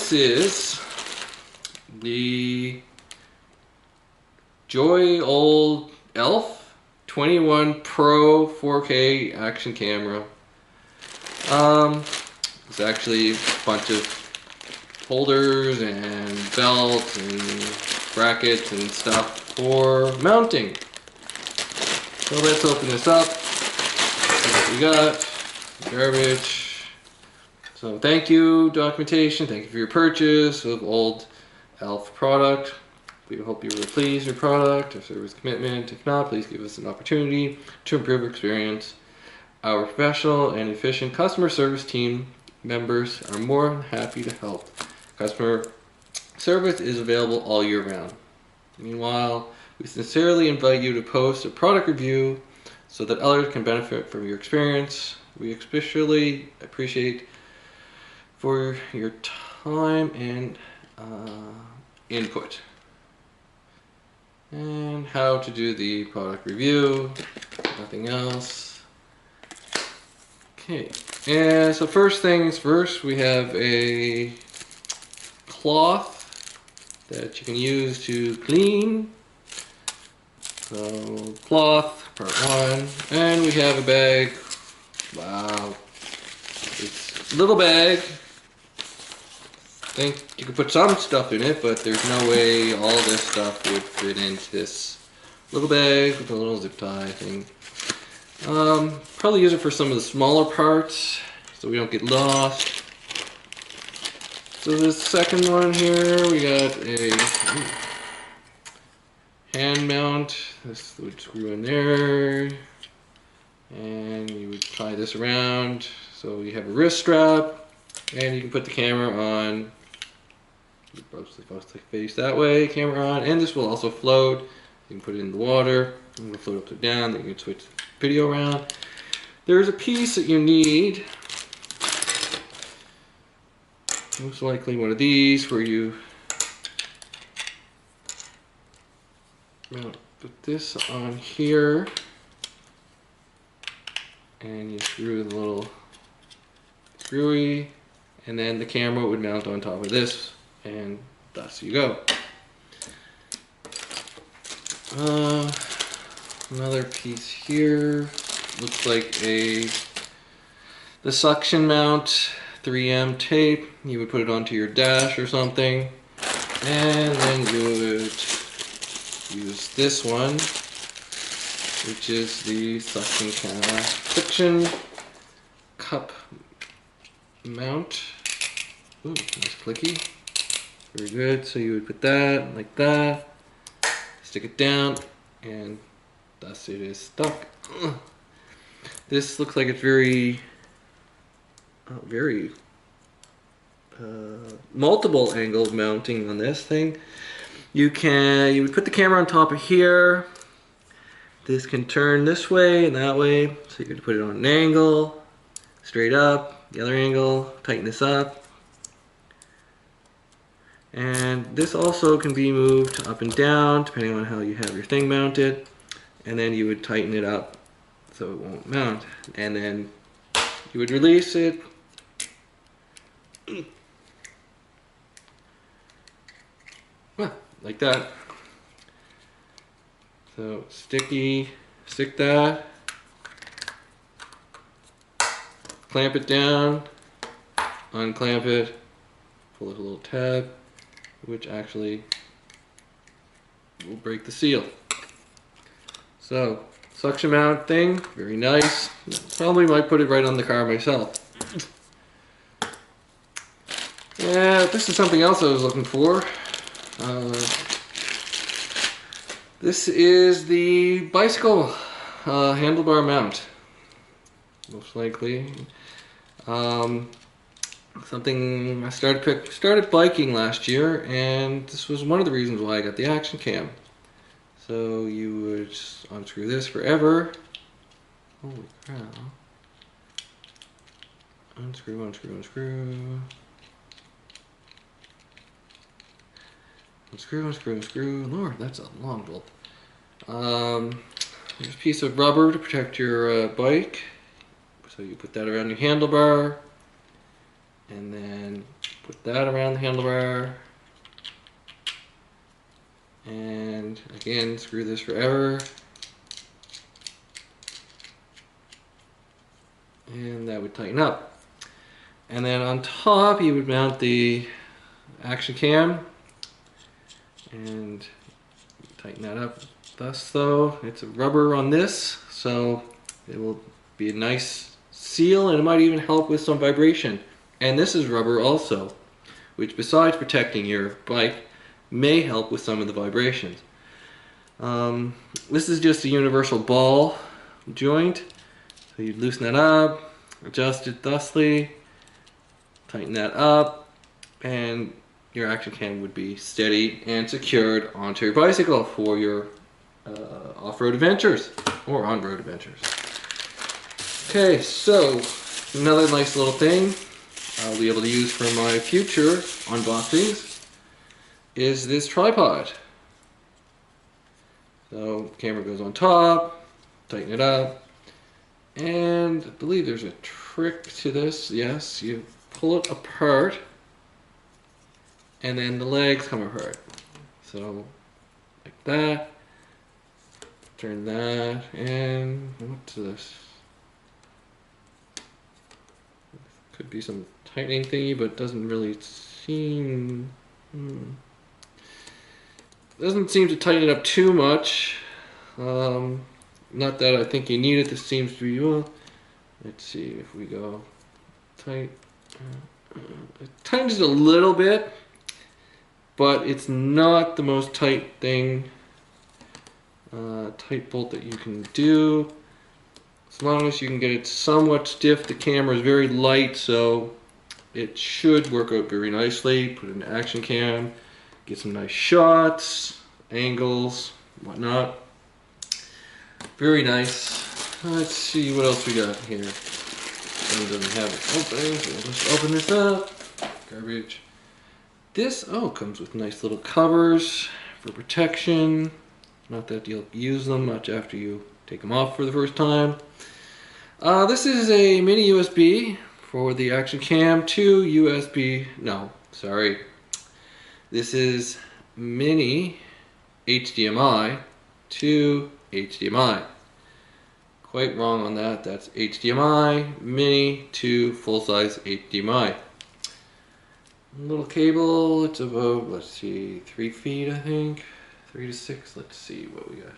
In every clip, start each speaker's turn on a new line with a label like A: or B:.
A: this is the Joyoldelf 21 Pro 4K action camera. It's actually a bunch of holders and belts and brackets and stuff for mounting. So let's open this up. See what we got. Garbage. So thank you, documentation. Thank you for your purchase of old Elf product. We hope you were pleased with your product or service commitment. If not, please give us an opportunity to improve your experience. Our professional and efficient customer service team members are more than happy to help. Customer service is available all year round. Meanwhile, we sincerely invite you to post a product review so that others can benefit from your experience. We especially appreciate for your time and input. And how to do the product review, nothing else. Okay, and so first things first, we have a cloth that you can use to clean. So cloth, part one, and we have a bag. Wow, it's a little bag. I think you could put some stuff in it, but there's no way all this stuff would fit into this little bag with a little zip tie thing. Probably use it for some of the smaller parts so we don't get lost. So this second one here, we got a hand mount. This would screw in there, and you would tie this around so you have a wrist strap, and you can put the camera on. You're supposed to face that way, camera on, and this will also float. You can put it in the water, and it'll float up or down, then you can switch video around. There's a piece that you need, most likely one of these, where you put this on here, and you screw the little screwy, and then the camera would mount on top of this, and thus you go. Another piece here looks like the suction mount 3M tape. You would put it onto your dash or something, and then you would use this one, which is the suction cup mount. Ooh, nice clicky. Very good. So you would put that like that, stick it down, and thus it is stuck. This looks like it's very multiple angle mounting on this thing. You would put the camera on top of here. This can turn this way and that way, so you could put it on an angle, straight up, the other angle, tighten this up. And this also can be moved up and down depending on how you have your thing mounted. And then you would tighten it up so it won't mount. And then you would release it. Like that. So stick that, clamp it down, unclamp it, pull it a little tab, which actually will break the seal. So suction mount thing, very nice. Probably might put it right on the car myself. Yeah, this is something else I was looking for. This is the bicycle handlebar mount, most likely. Something I started biking last year, and this was one of the reasons why I got the action cam. So you would unscrew this forever. Holy cow! Unscrew, unscrew, unscrew. Unscrew, unscrew, unscrew. Lord, that's a long bolt. There's a piece of rubber to protect your bike. So you put that around your handlebar, and then Put that around the handlebar. And again, screw this forever. And that would tighten up. And then on top you would mount the action cam and tighten that up. Thus though, it's a rubber on this, so it will be a nice seal, and it might even help with some vibration. And this is rubber also, which besides protecting your bike may help with some of the vibrations. This is just a universal ball joint, so you loosen that up, adjust it thusly, tighten that up, and your action cam would be steady and secured onto your bicycle for your off-road adventures or on-road adventures. Okay, so another nice little thing I'll be able to use for my future unboxings is this tripod. So camera goes on top, tighten it up, and I believe there's a trick to this. Yes, you pull it apart and then the legs come apart. So like that, turn that, and what's this? Could be some tightening thingy, but it doesn't really seem... Doesn't seem to tighten it up too much. Not that I think you need it. This seems to be, well, let's see if we go tight. It tightens it a little bit, but it's not the most tight thing, tight bolt that you can do. As long as you can get it somewhat stiff. The camera is very light, so it should work out very nicely. Put an action cam, get some nice shots, angles, whatnot. Very nice. Let's see what else we got here. One doesn't have it open, so we'll just open this up. Garbage. This, comes with nice little covers for protection. Not that you'll use them much after you take them off for the first time. This is a mini USB for the action cam to USB, no, sorry. This is mini HDMI to HDMI. Quite wrong on that. That's HDMI, mini to full-size HDMI. Little cable, it's about, let's see, 3 feet I think. 3 to 6, let's see what we got.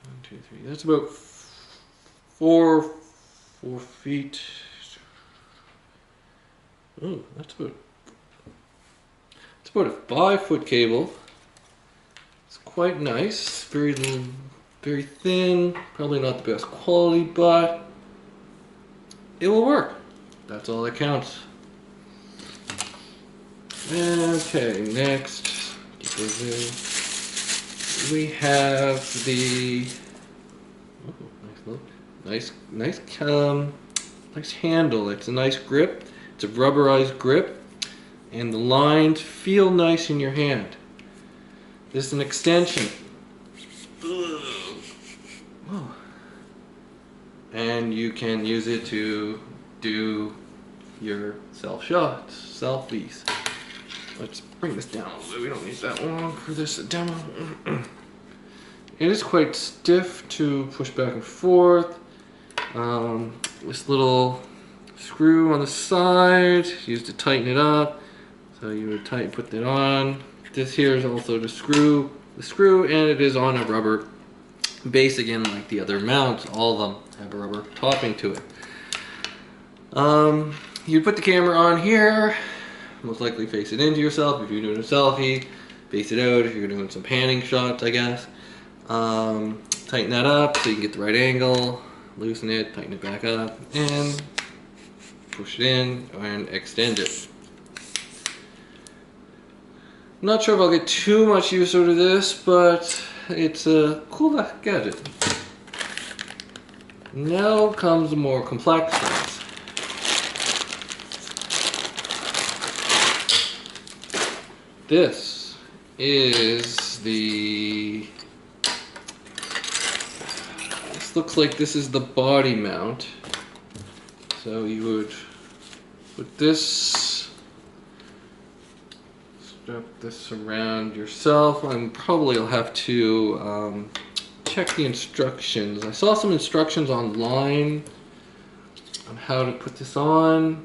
A: 1, 2, 3, that's about 4 feet. Oh, it's about a 5-foot cable. It's quite nice, very thin, probably not the best quality, but it will work. That's all that counts. Okay, next we have the nice handle. It's a nice grip. It's a rubberized grip, and the lines feel nice in your hand. This is an extension. And you can use it to do your self-shots, selfies. Let's bring this down a little bit. We don't need that long for this demo. It is quite stiff to push back and forth. This little screw on the side, used to tighten it up. So you would put it on. This here is also the screw, and it is on a rubber base again, like the other mounts. All of them have a rubber topping to it. You put the camera on here, most likely face it into yourself if you're doing a selfie, face it out if you're doing some panning shots, I guess. Tighten that up so you can get the right angle, loosen it, tighten it back up, and push it in and extend it. Not sure if I'll get too much use out of this, but it's a cool gadget. Now comes the more complex things. This is the looks like this is the body mount. So you would put this, strap this around yourself, and probably you'll have to check the instructions. I saw some instructions online on how to put this on.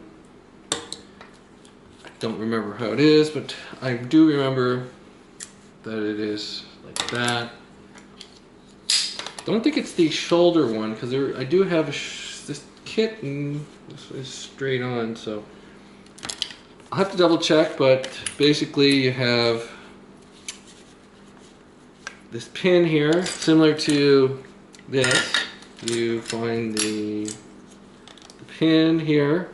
A: I don't remember how it is, but I do remember that it is like that. Don't think it's the shoulder one, because I do have this kit and this is straight on, so I'll have to double check, but basically you have this pin here, similar to this. You find the pin here.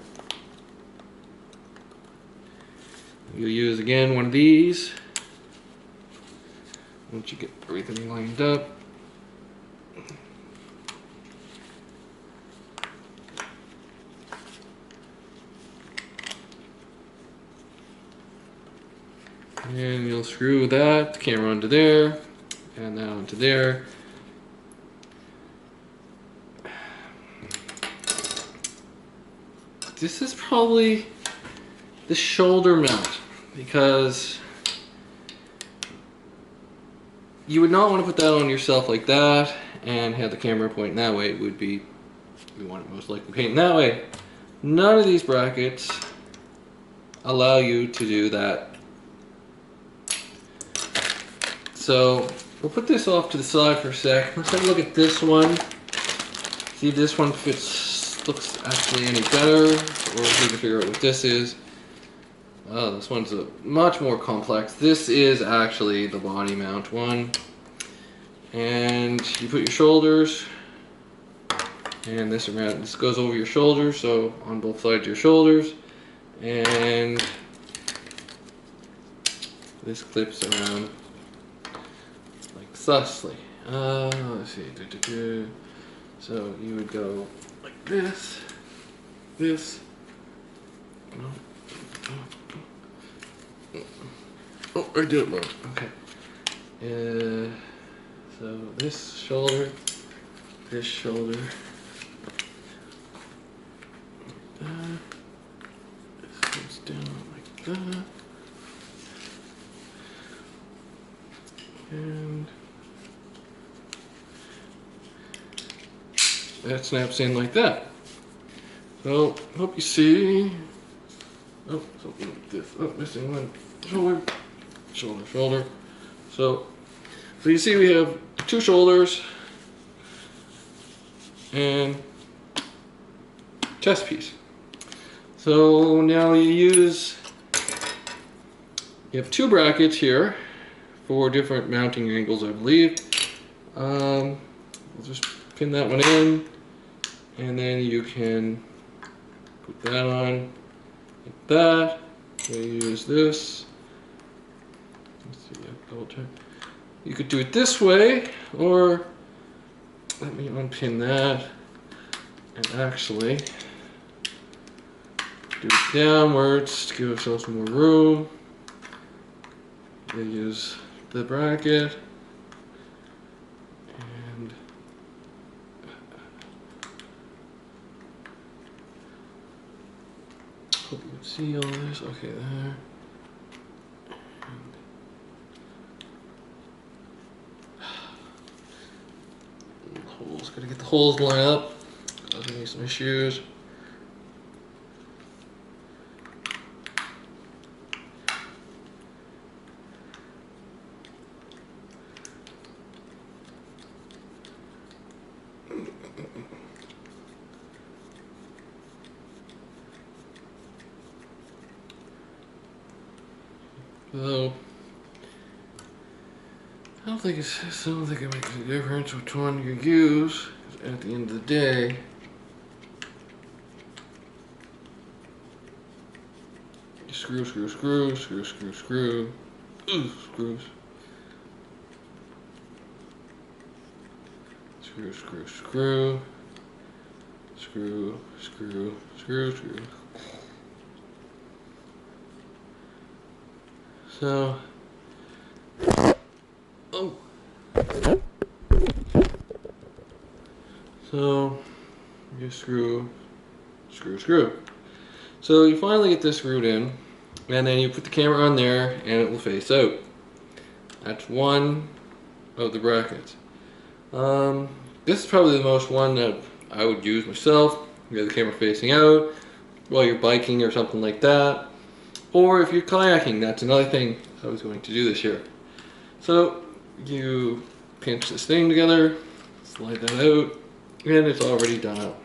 A: You'll use again one of these once you get everything lined up. And you'll screw that camera onto there, and that onto there. This is probably the shoulder mount, because you would not want to put that on yourself like that and have the camera pointing that way. It would be, you want it most likely painting that way. None of these brackets allow you to do that. So we'll put this off to the side for a sec. Let's have a look at this one. See if this one looks actually any better, or if we can figure out what this is. Oh, this one's much more complex. This is actually the body mount one. And you put your shoulders, and this around. This goes over your shoulders, so on both sides of your shoulders. And this clips around like thusly. Let's see. So you would go like this, oh, I did it wrong. Okay. So this shoulder, this goes down like that, and that snaps in like that. So hope you see. Oh, something like this. Oh, missing one. Shoulder. So you see we have two shoulders and chest piece. So now you have two brackets here for different mounting angles, I believe. We'll just pin that one in, and then you can put that on like that. We use this. Let's see, double check. You could do it this way, or let me unpin that and actually do it downwards to give ourselves more room. They use the bracket and hope you can see all this. Okay, there. Holes, gotta get the holes lined up. Causing me some issues. So I don't think it makes a difference which one you use, 'cause at the end of the day, you screw, screws, screws, screws, screw, screws, screw. So, oh, So you screw. So you finally get this screwed in, and then you put the camera on there and it will face out. That's one of the brackets. This is probably the most one that I would use myself. You have the camera facing out while you're biking or something like that. Or if you're kayaking, that's another thing I was going to do this year. So you pinch this thing together, slide that out, and it's already done up.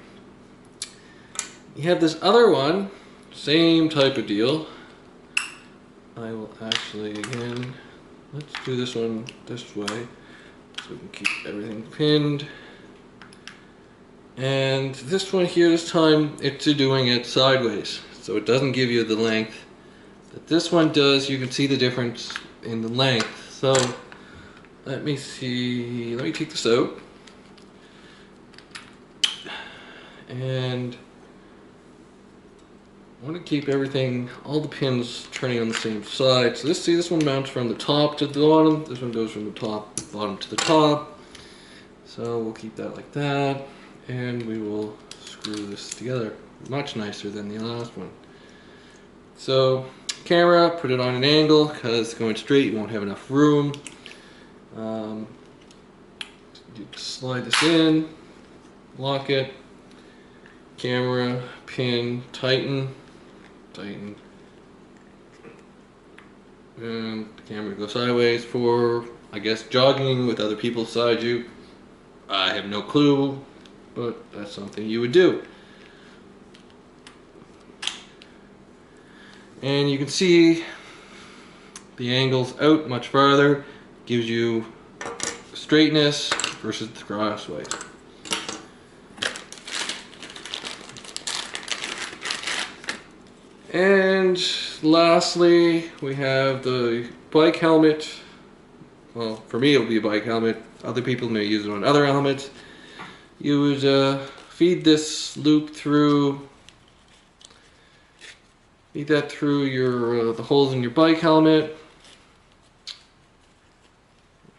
A: You have this other one, same type of deal. I will actually, again, let's do this one this way so we can keep everything pinned. And this one here, this time it's doing it sideways, so it doesn't give you the length that this one does. You can see the difference in the length. So let me see, let me take this out. And I want to keep everything, all the pins turning on the same side. So this one mounts from the top to the bottom. This one goes from the bottom to the top. So we'll keep that like that. And we will screw this together. Much nicer than the last one. So camera, put it on an angle because going straight you won't have enough room. You slide this in, lock it, camera, pin, tighten, and the camera goes sideways for, I guess, jogging with other people beside you. I have no clue, but that's something you would do. And you can see the angles out much farther, gives you straightness versus the crossways. And lastly, we have the bike helmet. Well, for me it'll be a bike helmet. Other people may use it on other helmets. You would feed this loop through, feed that through your the holes in your bike helmet,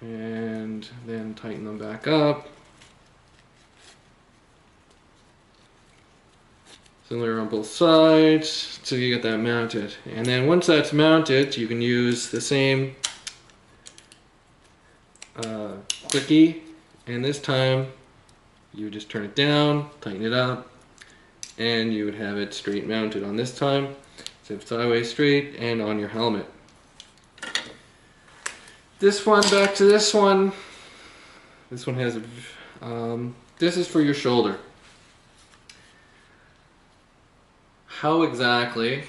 A: and then tighten them back up. Similar on both sides, so you get that mounted. And then once that's mounted, you can use the same clicky, and this time you would just turn it down, tighten it up, and you would have it straight mounted on this time. So sideways straight and on your helmet. This one, back to this one. This one has a, this is for your shoulder. How exactly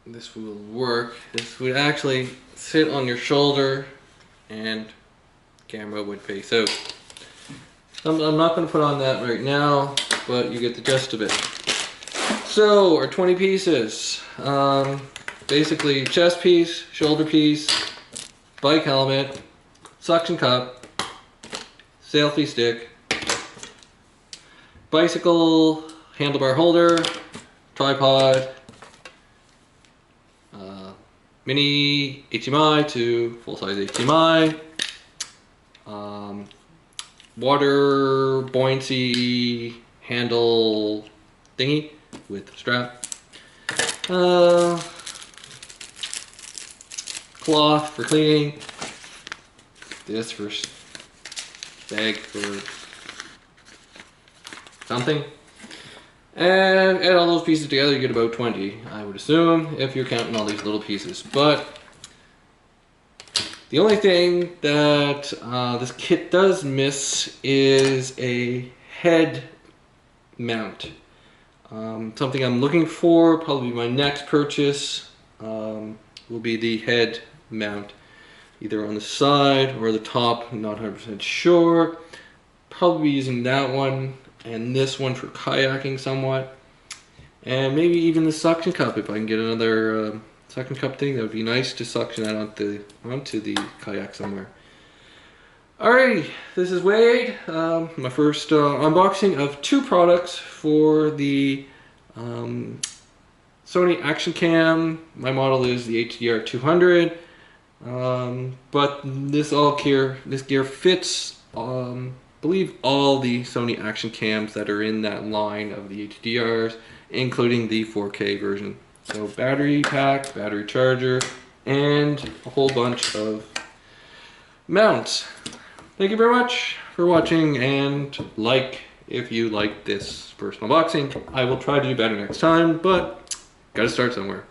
A: this will work, this would actually sit on your shoulder and camera would face out. I'm not going to put on that right now, but you get the gist of it. So, our 20 pieces, basically chest piece, shoulder piece, bike helmet, suction cup, selfie stick, bicycle handlebar holder, tripod, mini HDMI to full-size HDMI, water buoyancy handle thingy with strap, cloth for cleaning, this for bag for something. And add all those pieces together, you get about 20, I would assume, if you're counting all these little pieces. But the only thing that this kit does miss is a head mount. Something I'm looking for, probably my next purchase, will be the head mount. Either on the side or the top, I'm not 100% sure. Probably using that one and this one for kayaking somewhat, and maybe even the suction cup if I can get another suction cup thing. That would be nice to suction that onto the kayak somewhere. Alrighty, this is Wade. My first unboxing of two products for the Sony Action Cam. My model is the HDR 200, but this gear fits both believe all the Sony action cams that are in that line of the HDRs, including the 4K version. So battery pack, battery charger, and a whole bunch of mounts. Thank you very much for watching, and like if you like this first unboxing. I will try to do better next time, but gotta start somewhere.